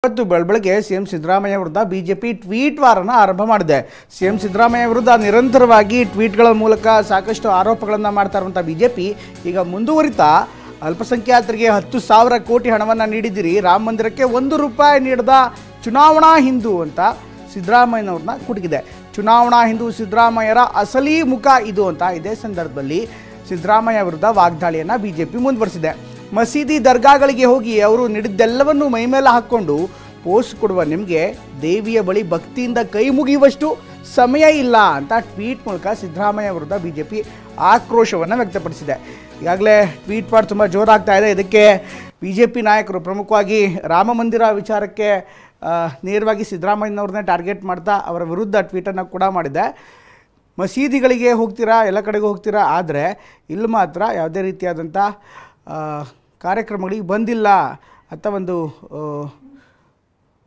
ಇವತ್ತು ಬೆಳಬೆಳಗ್ಗೆ ಸಿಎಂ ಸಿದ್ದರಾಮಯ್ಯ ವಿರುದ್ಧ BJP tweet ವಾರನ ಆರಂಭ ಮಾಡಿದೆ. ಸಿಎಂ ಸಿದ್ದರಾಮಯ್ಯ ವಿರುದ್ಧ ನಿರಂತರವಾಗಿ ಟ್ವೀಟ್ಗಳ ಮೂಲಕ ಸಾಕಷ್ಟು ಆರೋಪಗಳನ್ನು ಮಾಡ್ತಾ ಇರುವಂಥ ಬಿಜೆಪಿ ಈಗ ಮುಂದುವರಿತಾ ಅಲ್ಪಸಂಖ್ಯಾತರಿಗೆ 10,000 ಕೋಟಿ ಹಣವನ್ನು ನೀಡಿದಿರಿ, ರಾಮ ಮಂದಿರಕ್ಕೆ ₹1 ನೀಡದ ಚುನಾವಣಾ ಹಿಂದೂ ಅಂತ ಸಿದ್ದರಾಮಯ್ಯನವ್ರನ್ನ ಕುಟುಕಿದೆ. ಚುನಾವಣಾ ಹಿಂದೂ ಸಿದ್ದರಾಮಯ್ಯರ ಅಸಲಿ ಮುಖ ಇದು ಅಂತ ಇದೇ ಸಂದರ್ಭದಲ್ಲಿ ಸಿದ್ದರಾಮಯ್ಯ ವಿರುದ್ಧ ವಾಗ್ದಾಳಿಯನ್ನು ಬಿಜೆಪಿ ಮುಂದುವರಿಸಿದೆ. ಮಸೀದಿ ದರ್ಗಾಗಳಿಗೆ ಹೋಗಿ ಅವರು ನೀಡಿದ್ದೆಲ್ಲವನ್ನು ಮೈಮೇಲೆ ಹಾಕ್ಕೊಂಡು ಪೋಸ್ಟ್ ಕೊಡುವ ನಿಮಗೆ ದೇವಿಯ ಬಳಿ ಭಕ್ತಿಯಿಂದ ಕೈ ಮುಗಿಯುವಷ್ಟು ಸಮಯ ಇಲ್ಲ ಅಂತ ಟ್ವೀಟ್ ಮೂಲಕ ಸಿದ್ದರಾಮಯ್ಯ ವಿರುದ್ಧ ಬಿಜೆಪಿ ಆಕ್ರೋಶವನ್ನು ವ್ಯಕ್ತಪಡಿಸಿದೆ. ಈಗಾಗಲೇ ಟ್ವೀಟ್ ವಾರ್ ತುಂಬ ಜೋರಾಗ್ತಾ ಇದೆ. ಇದಕ್ಕೆ ಬಿಜೆಪಿ ನಾಯಕರು ಪ್ರಮುಖವಾಗಿ ರಾಮ ಮಂದಿರ ವಿಚಾರಕ್ಕೆ ನೇರವಾಗಿ ಸಿದ್ದರಾಮಯ್ಯನವ್ರನ್ನೇ ಟಾರ್ಗೆಟ್ ಮಾಡ್ತಾ ಅವರ ವಿರುದ್ಧ ಟ್ವೀಟನ್ನು ಕೂಡ ಮಾಡಿದೆ. ಮಸೀದಿಗಳಿಗೆ ಹೋಗ್ತೀರಾ, ಎಲ್ಲ ಕಡೆಗೂ ಹೋಗ್ತೀರಾ, ಆದರೆ ಇಲ್ಲಿ ಮಾತ್ರ ಯಾವುದೇ ರೀತಿಯಾದಂಥ ಕಾರ್ಯಕ್ರಮಗಳಿಗೆ ಬಂದಿಲ್ಲ ಅಂತ ಒಂದು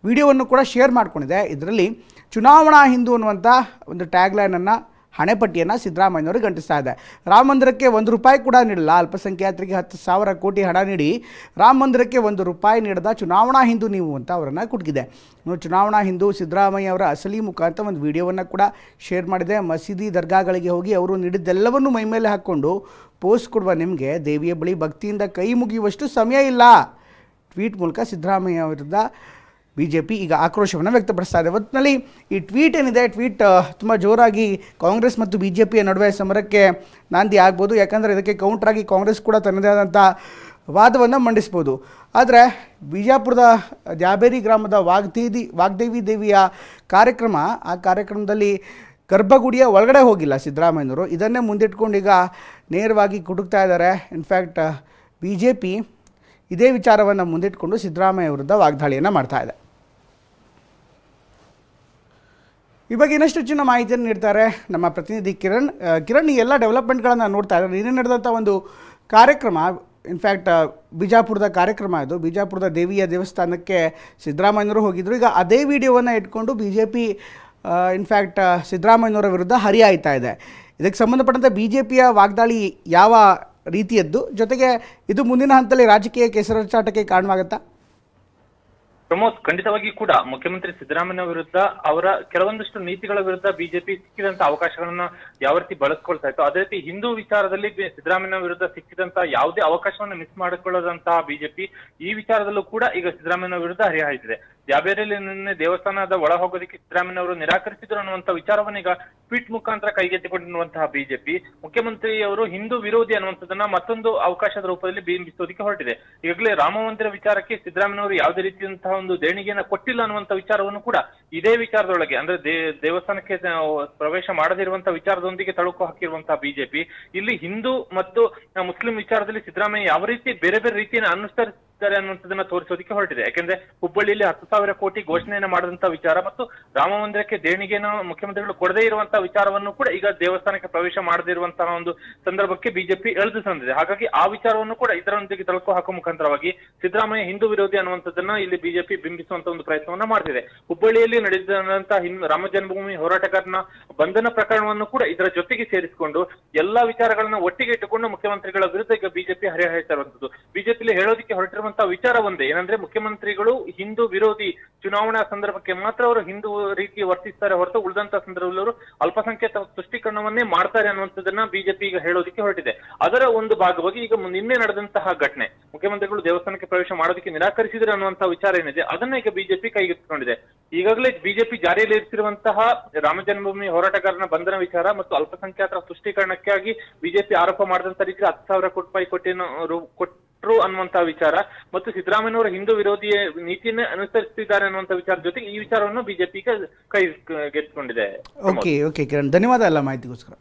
ವಿಡಿಯೋವನ್ನು ಕೂಡ ಶೇರ್ ಮಾಡ್ಕೊಂಡಿದೆ. ಇದರಲ್ಲಿ ಚುನಾವಣಾ ಹಿಂದೂ ಅನ್ನುವಂಥ ಒಂದು ಟ್ಯಾಗ್ಲೈನನ್ನು ಹಣೆಪಟ್ಟಿಯನ್ನು ಸಿದ್ದರಾಮಯ್ಯನವರು ಗಂಟಿಸ್ತಾ ಇದೆ. ರಾಮ ಮಂದಿರಕ್ಕೆ ₹1 ಕೂಡ ನೀಡಲ್ಲ, ಅಲ್ಪಸಂಖ್ಯಾತರಿಗೆ 10,000 ಕೋಟಿ ಹಣ ನೀಡಿ ರಾಮ ಮಂದಿರಕ್ಕೆ ₹1 ನೀಡದ ಚುನಾವಣಾ ಹಿಂದೂ ನೀವು ಅಂತ ಅವರನ್ನು ಕುಟುಕಿದೆ. ಚುನಾವಣಾ ಹಿಂದೂ ಸಿದ್ದರಾಮಯ್ಯ ಅವರ ಅಸಲಿ ಮುಖ ಅಂತ ಒಂದು ವಿಡಿಯೋವನ್ನು ಕೂಡ ಶೇರ್ ಮಾಡಿದೆ. ಮಸೀದಿ ದರ್ಗಾಗಳಿಗೆ ಹೋಗಿ ಅವರು ನೀಡಿದ್ದೆಲ್ಲವನ್ನು ಮೈಮೇಲೆ ಹಾಕ್ಕೊಂಡು ಪೋಸ್ಟ್ ಕೊಡುವ ನಿಮಗೆ ದೇವಿಯ ಬಳಿ ಭಕ್ತಿಯಿಂದ ಕೈ ಮುಗಿಯುವಷ್ಟು ಸಮಯ ಇಲ್ಲ. ಟ್ವೀಟ್ ಮೂಲಕ ಸಿದ್ದರಾಮಯ್ಯ ವಿರುದ್ಧ ಬಿಜೆಪಿ ಈಗ ಆಕ್ರೋಶವನ್ನು ವ್ಯಕ್ತಪಡಿಸ್ತಾ ಇದೆ. ಒಟ್ಟಿನಲ್ಲಿ ಈ ಟ್ವೀಟ್ ಏನಿದೆ, ಟ್ವೀಟ್ ತುಂಬ ಜೋರಾಗಿ ಕಾಂಗ್ರೆಸ್ ಮತ್ತು ಬಿಜೆಪಿಯ ನಡುವೆ ಸಮರಕ್ಕೆ ನಾಂದಿ ಆಗ್ಬೋದು. ಯಾಕಂದರೆ ಇದಕ್ಕೆ ಕೌಂಟ್ರಾಗಿ ಕಾಂಗ್ರೆಸ್ ಕೂಡ ತನ್ನದೇ ಆದಂಥ ವಾದವನ್ನು ಮಂಡಿಸ್ಬೋದು. ಆದರೆ ಬಿಜಾಪುರದ ದ್ಯಾಬೇರಿ ಗ್ರಾಮದ ವಾಗ್ದೇವಿ ದೇವಿಯ ಕಾರ್ಯಕ್ರಮ, ಆ ಕಾರ್ಯಕ್ರಮದಲ್ಲಿ ಗರ್ಭಗುಡಿಯ ಒಳಗಡೆ ಹೋಗಿಲ್ಲ ಸಿದ್ದರಾಮಯ್ಯನವರು. ಇದನ್ನೇ ಮುಂದಿಟ್ಕೊಂಡು ಈಗ ನೇರವಾಗಿ ಕುಟುಕ್ತಾ ಇದ್ದಾರೆ. ಇನ್ಫ್ಯಾಕ್ಟ್ ಬಿಜೆಪಿ ಇದೇ ವಿಚಾರವನ್ನು ಮುಂದಿಟ್ಕೊಂಡು ಸಿದ್ದರಾಮಯ್ಯ ವಿರುದ್ಧ ವಾಗ್ದಾಳಿಯನ್ನು ಮಾಡ್ತಾ ಇದೆ. ಈ ಬಗ್ಗೆ ಇನ್ನಷ್ಟು ಹೆಚ್ಚಿನ ಮಾಹಿತಿಯನ್ನು ನೀಡ್ತಾರೆ ನಮ್ಮ ಪ್ರತಿನಿಧಿ ಕಿರಣ್. ಈ ಎಲ್ಲ ಡೆವಲಪ್ಮೆಂಟ್ಗಳನ್ನು ನೋಡ್ತಾ ಇದ್ದಾರೆ. ನಿನ್ನೆ ನಡೆದಂಥ ಒಂದು ಕಾರ್ಯಕ್ರಮ, ಇನ್ಫ್ಯಾಕ್ಟ್ ಬಿಜಾಪುರದ ಕಾರ್ಯಕ್ರಮ ಇದು. ಬಿಜಾಪುರದ ದೇವಿಯ ದೇವಸ್ಥಾನಕ್ಕೆ ಸಿದ್ದರಾಮಯ್ಯನವರು ಹೋಗಿದ್ದರು. ಈಗ ಅದೇ ವಿಡಿಯೋವನ್ನು ಇಟ್ಕೊಂಡು ಬಿಜೆಪಿ ಇನ್ಫ್ಯಾಕ್ಟ್ ಸಿದ್ದರಾಮಯ್ಯನವರ ವಿರುದ್ಧ ಹರಿಯಾಯ್ತಾ ಇದೆ. ಇದಕ್ಕೆ ಸಂಬಂಧಪಟ್ಟಂತೆ ಬಿಜೆಪಿಯ ವಾಗ್ದಾಳಿ ಯಾವ ರೀತಿಯದ್ದು, ಜೊತೆಗೆ ಇದು ಮುಂದಿನ ಹಂತದಲ್ಲಿ ರಾಜಕೀಯ ಕೆಸರಾಟಕ್ಕೆ ಕಾರಣವಾಗುತ್ತಾ? ಪ್ರಮೋದ್, ಖಂಡಿತವಾಗಿ ಕೂಡ ಮುಖ್ಯಮಂತ್ರಿ ಸಿದ್ದರಾಮಯ್ಯ ವಿರುದ್ಧ ಅವರ ಕೆಲವೊಂದಷ್ಟು ನೀತಿಗಳ ವಿರುದ್ಧ ಬಿಜೆಪಿ ಸಿಕ್ಕಿದಂತ ಅವಕಾಶಗಳನ್ನ ಯಾವ ರೀತಿ ಬಳಸ್ಕೊಳ್ತಾ ಇತ್ತು, ಅದೇ ರೀತಿ ಹಿಂದೂ ವಿಚಾರದಲ್ಲಿ ಸಿದ್ದರಾಮಯ್ಯ ವಿರುದ್ಧ ಸಿಕ್ಕಿದಂತ ಯಾವುದೇ ಅವಕಾಶವನ್ನು ಮಿಸ್ ಮಾಡಿಕೊಳ್ಳದಂತಹ ಬಿಜೆಪಿ ಈ ವಿಚಾರದಲ್ಲೂ ಕೂಡ ಈಗ ಸಿದ್ದರಾಮಯ್ಯ ವಿರುದ್ಧ ಹರಿಹಾಯ್ತಿದೆ. ದ್ಯಾಬೇರಿಯಲ್ಲಿ ನಿನ್ನೆ ದೇವಸ್ಥಾನದ ಒಳ ಹೋಗೋದಕ್ಕೆ ಸಿದ್ದರಾಮಯ್ಯ ಅವರು ನಿರಾಕರಿಸಿದ್ರು ಅನ್ನುವಂಥ ವಿಚಾರವನ್ನ ಈಗ ಟ್ವೀಟ್ ಮುಖಾಂತರ ಕೈಗೆತ್ತಿಕೊಂಡಿರುವಂತಹ ಬಿಜೆಪಿ ಮುಖ್ಯಮಂತ್ರಿಯವರು ಹಿಂದೂ ವಿರೋಧಿ ಅನ್ನುವಂಥದ್ದನ್ನ ಮತ್ತೊಂದು ಅವಕಾಶದ ರೂಪದಲ್ಲಿ ಬಿಂಬಿಸೋದಕ್ಕೆ ಹೊರಟಿದೆ. ಈಗಾಗಲೇ ರಾಮ ಮಂದಿರ ವಿಚಾರಕ್ಕೆ ಸಿದ್ದರಾಮಯ್ಯ ಅವರು ಯಾವುದೇ ರೀತಿಯಂತಹ ಒಂದು ದೇಣಿಗೆಯನ್ನ ಕೊಟ್ಟಿಲ್ಲ ಅನ್ನುವಂಥ ವಿಚಾರವನ್ನು ಕೂಡ ಇದೇ ವಿಚಾರದೊಳಗೆ, ಅಂದ್ರೆ ದೇವಸ್ಥಾನಕ್ಕೆ ಪ್ರವೇಶ ಮಾಡದಿರುವಂತಹ ವಿಚಾರದೊಂದಿಗೆ ತಳುಕು ಹಾಕಿರುವಂತಹ ಬಿಜೆಪಿ ಇಲ್ಲಿ ಹಿಂದೂ ಮತ್ತು ಮುಸ್ಲಿಂ ವಿಚಾರದಲ್ಲಿ ಸಿದ್ದರಾಮಯ್ಯ ಯಾವ ರೀತಿ ಬೇರೆ ಬೇರೆ ರೀತಿಯನ್ನು ಅನುಸರಿಸಿದ್ದಾರೆ ಅನ್ನುವಂಥದ್ದನ್ನ ತೋರಿಸೋದಕ್ಕೆ ಹೊರಟಿದೆ. ಯಾಕೆಂದ್ರೆ ಹುಬ್ಬಳ್ಳಿಯಲ್ಲಿ 10,000 ಕೋಟಿ ಘೋಷಣೆಯನ್ನು ಮಾಡಿದಂತಹ ವಿಚಾರ ಮತ್ತು ರಾಮ ಮಂದಿರಕ್ಕೆ ದೇಣಿಗೆಯನ್ನು ಮುಖ್ಯಮಂತ್ರಿಗಳು ಕೊಡದೇ ಇರುವಂತಹ ವಿಚಾರವನ್ನು ಕೂಡ ಈಗ ದೇವಸ್ಥಾನಕ್ಕೆ ಪ್ರವೇಶ ಮಾಡದಿರುವಂತಹ ಒಂದು ಸಂದರ್ಭಕ್ಕೆ ಬಿಜೆಪಿ ಎಳೆದು ತಂದಿದೆ. ಹಾಗಾಗಿ ಆ ವಿಚಾರವನ್ನು ಕೂಡ ಇದರೊಂದಿಗೆ ತಳುಕು ಹಾಕುವ ಮುಖಾಂತರವಾಗಿ ಸಿದ್ದರಾಮಯ್ಯ ಹಿಂದೂ ವಿರೋಧಿ ಅನ್ನುವಂಥದ್ದನ್ನ ಇಲ್ಲಿ ಬಿಜೆಪಿ ಬಿಂಬಿಸುವಂತ ಒಂದು ಪ್ರಯತ್ನವನ್ನ ಮಾಡ್ತಿದೆ. ಹುಬ್ಬಳ್ಳಿಯಲ್ಲಿ ನಡೆದಂತಹ ರಾಮ ಜನ್ಮಭೂಮಿ ಹೋರಾಟಗಾರನ ಬಂಧನ ಪ್ರಕರಣವನ್ನು ಕೂಡ ಇದರ ಜೊತೆಗೆ ಸೇರಿಸಿಕೊಂಡು ಎಲ್ಲಾ ವಿಚಾರಗಳನ್ನ ಒಟ್ಟಿಗೆ ಇಟ್ಟುಕೊಂಡು ಮುಖ್ಯಮಂತ್ರಿಗಳ ವಿರುದ್ಧ ಈಗ ಬಿಜೆಪಿ ಹರಿಹಾಯ್ತಾ ಇರುವಂತದ್ದು. ಬಿಜೆಪಿಯಲ್ಲಿ ಹೇಳೋದಕ್ಕೆ ಹೊರಟಿರುವಂತಹ ವಿಚಾರ ಒಂದೇ, ಏನಂದ್ರೆ ಮುಖ್ಯಮಂತ್ರಿಗಳು ಹಿಂದೂ ವಿರೋಧಿ, ಚುನಾವಣಾ ಸಂದರ್ಭಕ್ಕೆ ಮಾತ್ರ ಅವರು ಹಿಂದೂ ರೀತಿ ವರ್ತಿಸ್ತಾರೆ ಹೊರತು ಉಳಿದಂತಹ ಸಂದರ್ಭದಲ್ಲಿ ಅವರು ಅಲ್ಪಸಂಖ್ಯಾತ ತುಷ್ಟೀಕರಣವನ್ನೇ ಮಾಡ್ತಾರೆ ಅನ್ನುವಂಥದ್ದನ್ನ ಬಿಜೆಪಿ ಈಗ ಹೇಳೋದಕ್ಕೆ ಹೊರಟಿದೆ. ಅದರ ಒಂದು ಭಾಗವಾಗಿ ಈಗ ನಿನ್ನೆ ನಡೆದಂತಹ ಘಟನೆ, ಮುಖ್ಯಮಂತ್ರಿಗಳು ದೇವಸ್ಥಾನಕ್ಕೆ ಪ್ರವೇಶ ಮಾಡೋದಕ್ಕೆ ನಿರಾಕರಿಸಿದ್ರೆ ಅನ್ನುವಂತಹ ವಿಚಾರ ಏನಿದೆ ಅದನ್ನ ಈಗ ಬಿಜೆಪಿ ಕೈಗೆತ್ತಿಕೊಂಡಿದೆ. ಈಗಾಗಲೇ ಬಿಜೆಪಿ ಜಾರಿಯಲ್ಲಿ ಇರಿಸಿರುವಂತಹ ರಾಮ ಜನ್ಮಭೂಮಿ ಹೋರಾಟಗಾರನ ಬಂಧನ ವಿಚಾರ ಮತ್ತು ಅಲ್ಪಸಂಖ್ಯಾತರ ತುಷ್ಟೀಕರಣಕ್ಕಾಗಿ ಬಿಜೆಪಿ ಆರೋಪ ಮಾಡಿದಂತ ರೀತಿ 10,000 ಕೋಟಿ ಕೊಟ್ಟರು ಅನ್ನುವಂತಹ ವಿಚಾರ ಮತ್ತು ಸಿದ್ದರಾಮಯ್ಯನವರ ಹಿಂದೂ ವಿರೋಧಿ ನೀತಿಯನ್ನೇ ಅನುಸರಿಸುತ್ತಿದ್ದಾರೆ ಅನ್ನುವಂಥ ವಿಚಾರ ಜೊತೆಗೆ ಈ ವಿಚಾರವನ್ನು ಬಿಜೆಪಿ ಕೈಗೆತ್ತಿಕೊಂಡಿದೆ. ಓಕೆ ಕಿರಣ್, ಧನ್ಯವಾದ ಎಲ್ಲ ಮಾಹಿತಿಗೋಸ್ಕರ.